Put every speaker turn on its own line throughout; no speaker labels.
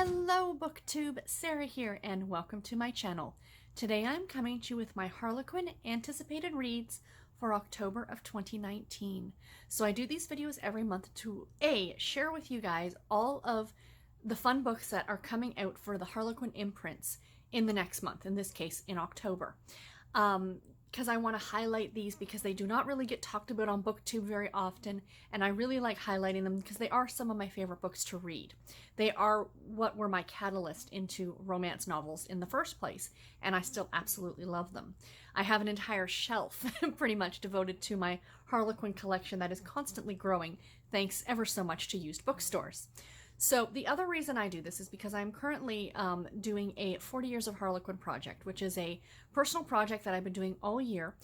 Hello BookTube, Sarah here, and welcome to my channel. Today I'm coming to you with my Harlequin anticipated reads for October of 2019. So I do these videos every month to share with you guys all of the fun books that are coming out for the Harlequin imprints in the next month, in this case in October. Because I want to highlight these because they do not really get talked about on BookTube very often, and I really like highlighting them because they are some of my favorite books to read. They are what were my catalyst into romance novels in the first place, and I still absolutely love them. I have an entire shelf pretty much devoted to my Harlequin collection that is constantly growing, thanks ever so much to used bookstores. So the other reason I do this is because I'm currently doing a 40 Years of Harlequin project, which is a personal project that I've been doing all year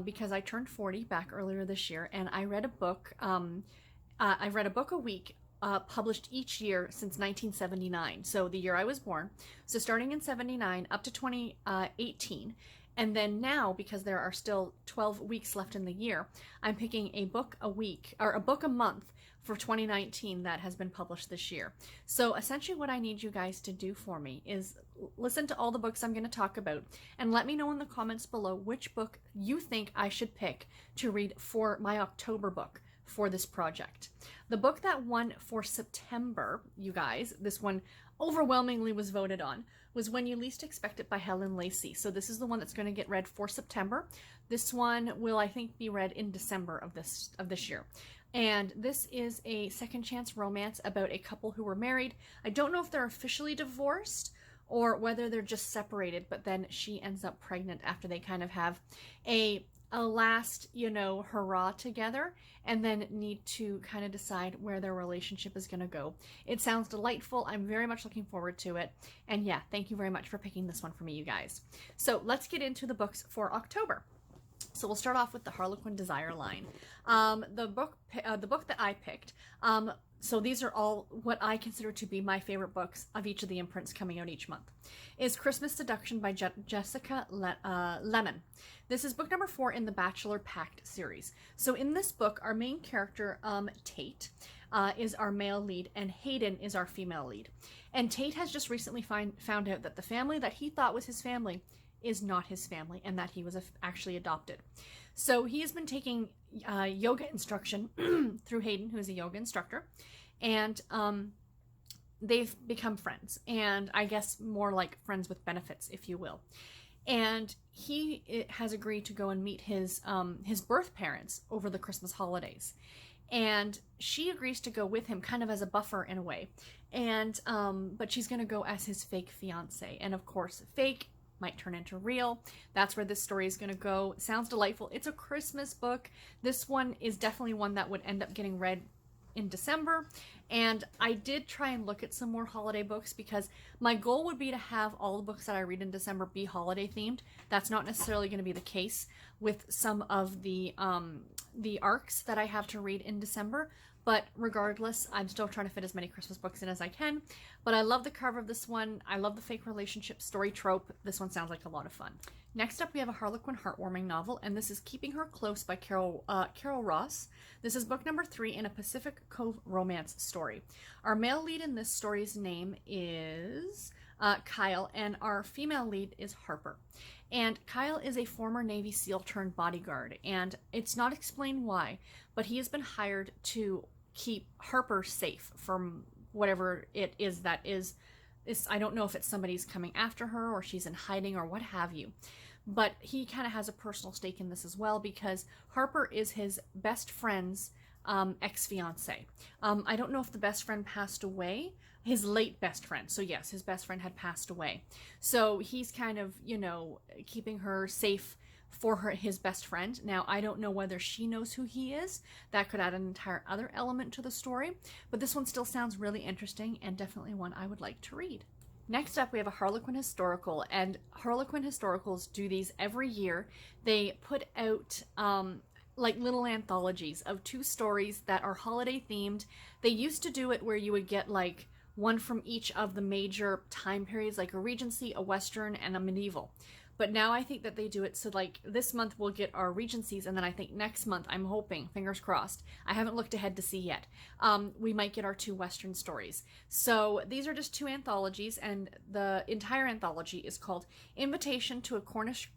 because I turned 40 back earlier this year, and I read a book. I read a book a week, published each year since 1979, so the year I was born. So starting in 79 up to 2018. And then now, because there are still 12 weeks left in the year, I'm picking a book a week, or a book a month for 2019 that has been published this year. So essentially what I need you guys to do for me is listen to all the books I'm going to talk about and let me know in the comments below which book you think I should pick to read for my October book for this project. The book that won for September, you guys, this one overwhelmingly was voted on, was When You Least Expect It by Helen Lacey. So this is the one that's going to get read for September. This one will, I think, be read in December of this year. And this is a second chance romance about a couple who were married. I don't know if they're officially divorced or whether they're just separated, but then she ends up pregnant after they kind of have a last, hurrah together, and then need to kind of decide where their relationship is going to go. It sounds delightful. I'm very much looking forward to it. And yeah, thank you very much for picking this one for me, you guys. So let's get into the books for October. So we'll start off with the Harlequin Desire line. The book that I picked, so these are all what I consider to be my favorite books of each of the imprints coming out each month, is Christmas Seduction by Jessica Lemmon. This is book number 4 in the Bachelor Pact series. So in this book, our main character, Tate, is our male lead, and Hayden is our female lead. And Tate has just recently found out that the family that he thought was his family is not his family, and that he was actually adopted. So he has been taking yoga instruction through Hayden, who is a yoga instructor, and they've become friends, and I guess more like friends with benefits, if you will. And he has agreed to go and meet his birth parents over the Christmas holidays. And she agrees to go with him kind of as a buffer in a way. And but she's going to go as his fake fiance. And of course, fake might turn into real. That's where this story is going to go. It sounds delightful. It's a Christmas book. This one is definitely one that would end up getting read in December. And I did try and look at some more holiday books because my goal would be to have all the books that I read in December be holiday themed. That's not necessarily going to be the case with some of the arcs that I have to read in December. But regardless, I'm still trying to fit as many Christmas books in as I can. But I love the cover of this one. I love the fake relationship story trope. This one sounds like a lot of fun. Next up, we have a Harlequin heartwarming novel, and this is Keeping Her Close by Carol Ross. This is book number 3 in a Pacific Cove romance story. Our male lead in this story's name is Kyle, and our female lead is Harper. And Kyle is a former Navy SEAL turned bodyguard, and it's not explained why, but he has been hired to keep Harper safe from whatever it is that is. I don't know if it's somebody's coming after her or she's in hiding or what have you. But he kind of has a personal stake in this as well because Harper is his best friend's ex-fiance. I don't know if the best friend passed away. His late best friend. So yes, his best friend had passed away. So he's kind of, keeping her safe for his best friend. Now, I don't know whether she knows who he is. That could add an entire other element to the story. But this one still sounds really interesting and definitely one I would like to read. Next up, we have a Harlequin Historical, and Harlequin Historicals do these every year. They put out like little anthologies of 2 stories that are holiday themed. They used to do it where you would get like one from each of the major time periods, like a Regency, a Western, and a Medieval. But now I think that they do it so like this month we'll get our Regencies, and then I think next month, I'm hoping, fingers crossed, I haven't looked ahead to see yet, we might get our 2 Western stories. So these are just 2 anthologies, and the entire anthology is called Invitation to a Cornish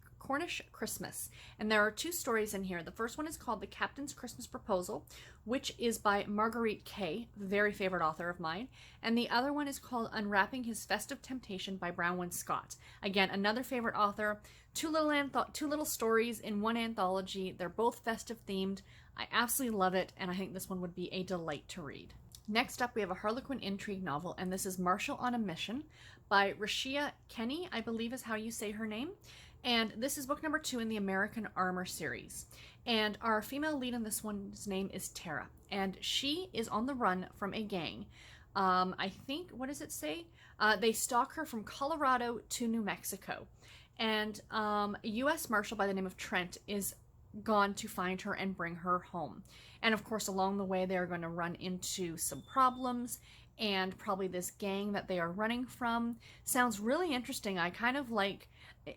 Christmas. And there are 2 stories in here. The first one is called The Captain's Christmas Proposal, which is by Marguerite Kaye, very favorite author of mine. And the other one is called Unwrapping His Festive Temptation by Bronwyn Scott. Again, another favorite author. 2 little stories in one anthology. They're both festive themed. I absolutely love it, and I think this one would be a delight to read. Next up, we have a Harlequin intrigue novel, and this is Marshal on a Mission by Ryshia Kennie, I believe is how you say her name. And this is book number 2 in the American Armor series. And our female lead in this one's name is Cara. And she is on the run from a gang. I think, what does it say? They stalk her from Colorado to New Mexico. And a U.S. Marshal by the name of Trent is gone to find her and bring her home. And of course, along the way, they're going to run into some problems. And probably this gang that they are running from. Sounds really interesting. I kind of like,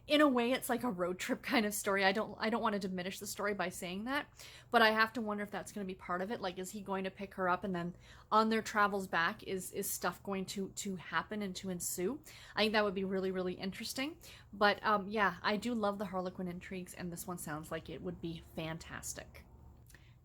in a way, it's like a road trip kind of story. I don't want to diminish the story by saying that, but I have to wonder if that's going to be part of it. Like, is he going to pick her up, and then on their travels back, is stuff going to happen and to ensue? I think that would be really, really interesting. But yeah, I do love the Harlequin intrigues, and this one sounds like it would be fantastic.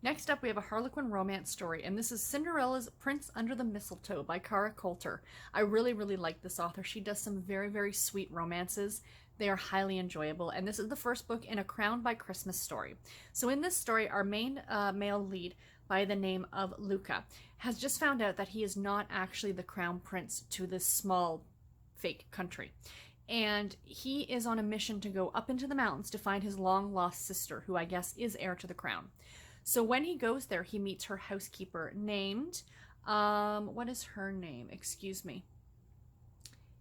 Next up, we have a Harlequin romance story, and this is Cinderella's Prince Under the Mistletoe by Cara Colter. I really, really like this author. She does some very, very sweet romances. They are highly enjoyable, and this is the first book in a Crowned by Christmas story. So in this story, our main male lead by the name of Luca has just found out that he is not actually the crown prince to this small fake country. And he is on a mission to go up into the mountains to find his long-lost sister, who I guess is heir to the crown. So when he goes there, he meets her housekeeper named, what is her name? Excuse me.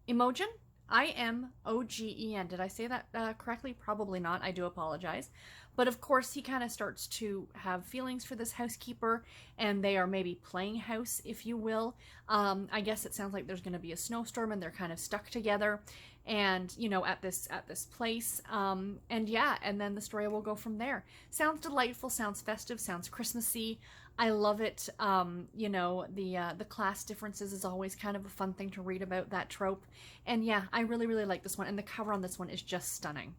Imogen? Imogen. Did I say that correctly? Probably not. I do apologize. But of course, he kind of starts to have feelings for this housekeeper, and they are maybe playing house, if you will. I guess it sounds like there's going to be a snowstorm, and they're kind of stuck together, and you know, at this place. And yeah, and then the story will go from there. Sounds delightful. Sounds festive. Sounds Christmassy. I love it. You know, the class differences is always kind of a fun thing to read about, that trope. And yeah, I really, really like this one, and the cover on this one is just stunning.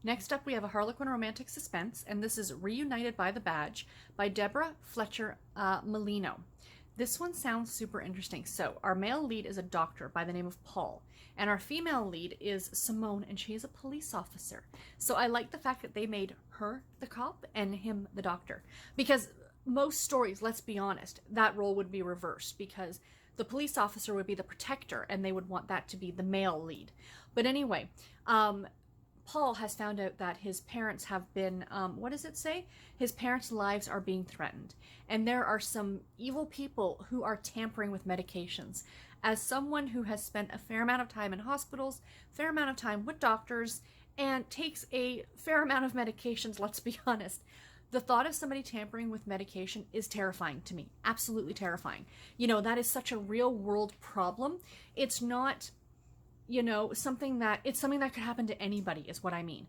Next up, we have a Harlequin romantic suspense, and this is Reunited by the Badge by Deborah, Fletcher, Mello. This one sounds super interesting. So our male lead is a doctor by the name of Paul, and our female lead is Simone, and she is a police officer. So I like the fact that they made her the cop and him the doctor, because most stories, let's be honest, that role would be reversed, because the police officer would be the protector, and they would want that to be the male lead. But anyway, Paul has found out that his parents have been, what does it say? His parents' lives are being threatened. And there are some evil people who are tampering with medications. As someone who has spent a fair amount of time in hospitals, fair amount of time with doctors, and takes a fair amount of medications, let's be honest, the thought of somebody tampering with medication is terrifying to me. Absolutely terrifying. You know, that is such a real world problem. It's not, you know, something that could happen to anybody is what I mean.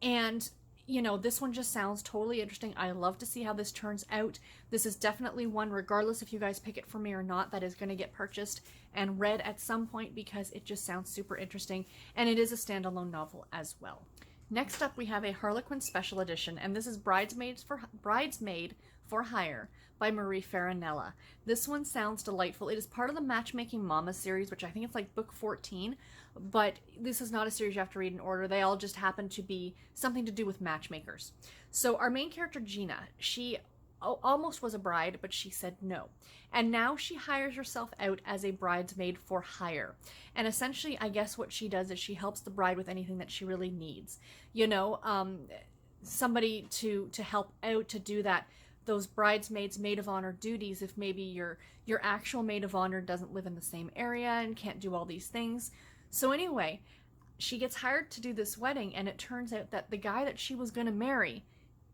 And, you know, this one just sounds totally interesting. I love to see how this turns out. This is definitely one, regardless if you guys pick it for me or not, that is going to get purchased and read at some point, because it just sounds super interesting. And it is a standalone novel as well. Next up, we have a Harlequin special edition, and this is Bridesmaid for Hire by Marie Ferrarella. This one sounds delightful. It is part of the Matchmaking Mama series, which I think it's like book 14, but this is not a series you have to read in order. They all just happen to be something to do with matchmakers. So our main character, Gina, she almost was a bride, but she said no. And now she hires herself out as a bridesmaid for hire. And essentially, I guess what she does is she helps the bride with anything that she really needs. You know, somebody to help out, to do those bridesmaids maid of honor duties if maybe your actual maid of honor doesn't live in the same area and can't do all these things. So anyway, she gets hired to do this wedding, and it turns out that the guy that she was going to marry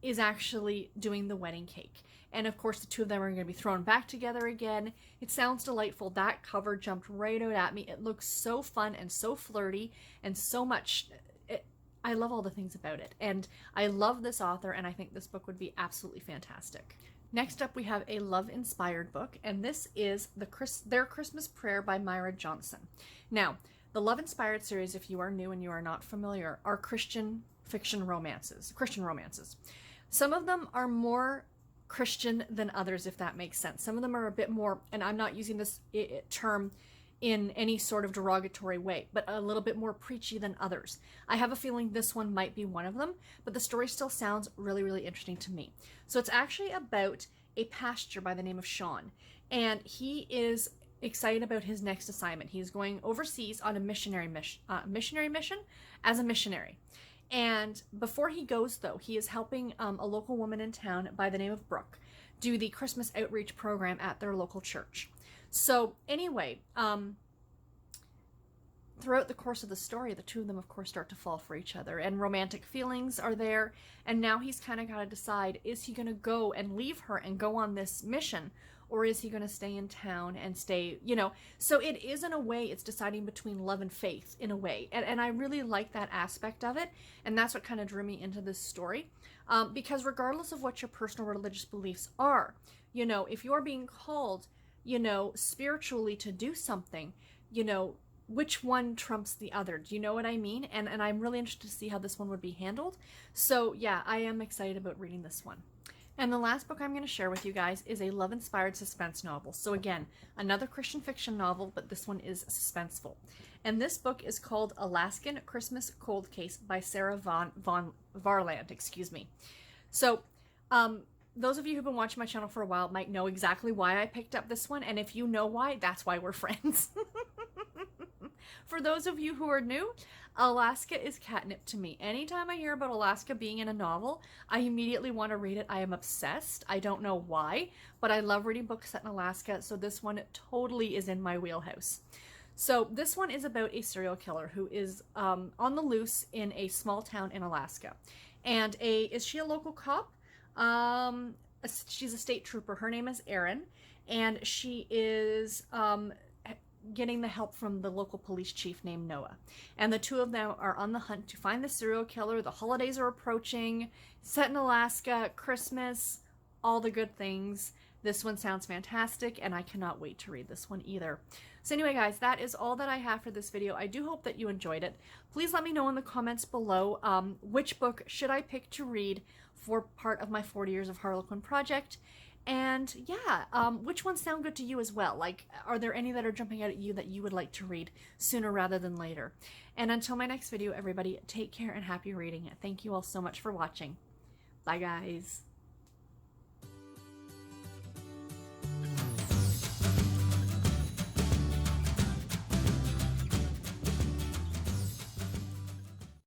is actually doing the wedding cake. And of course, the two of them are going to be thrown back together again. It sounds delightful. That cover jumped right out at me. It looks so fun and so flirty and so much, I love all the things about it. And I love this author, and I think this book would be absolutely fantastic. Next up, we have a love-inspired book, and this is Their Christmas Prayer by Myra Johnson. Now, the love-inspired series, if you are new and you are not familiar, are Christian romances. Some of them are more Christian than others, if that makes sense. Some of them are a bit more, and I'm not using this term in any sort of derogatory way, but a little bit more preachy than others. I have a feeling this one might be one of them, but the story still sounds really, really interesting to me. So it's actually about a pastor by the name of Sean, and he is excited about his next assignment. He's going overseas on a missionary mission as a missionary. And before he goes, though, he is helping a local woman in town by the name of Brooke do the Christmas outreach program at their local church. So anyway, throughout the course of the story, the two of them, of course, start to fall for each other, and romantic feelings are there. And now he's kind of got to decide, is he going to go and leave her and go on this mission, or is he going to stay in town and stay, you know? So it is, in a way, it's deciding between love and faith, in a way. And I really like that aspect of it. And that's what kind of drew me into this story. Because regardless of what your personal religious beliefs are, you know, if you're being called, you know, spiritually to do something, you know, which one trumps the other? Do you know what I mean? And I'm really interested to see how this one would be handled. So yeah, I am excited about reading this one. And the last book I'm going to share with you guys is a love-inspired suspense novel. So again, another Christian fiction novel, but this one is suspenseful. And this book is called Alaskan Christmas Cold Case by Sarah Varland, excuse me. So, those of you who've been watching my channel for a while might know exactly why I picked up this one, and if you know why, that's why we're friends. For those of you who are new, Alaska is catnip to me. Anytime I hear about Alaska being in a novel, I immediately want to read it. I am obsessed. I don't know why, but I love reading books set in Alaska, so this one totally is in my wheelhouse. So this one is about a serial killer who is on the loose in a small town in Alaska. And is she a local cop? She's a state trooper. Her name is Erin, and she is getting the help from the local police chief named Noah. And the two of them are on the hunt to find the serial killer. The holidays are approaching, set in Alaska, Christmas, all the good things. This one sounds fantastic, and I cannot wait to read this one either. So anyway, guys, that is all that I have for this video. I do hope that you enjoyed it. Please let me know in the comments below which book should I pick to read for part of my 40 Years of Harlequin project. And yeah, which ones sound good to you as well? Like, are there any that are jumping out at you that you would like to read sooner rather than later? And until my next video, everybody, take care and happy reading. Thank you all so much for watching. Bye, guys.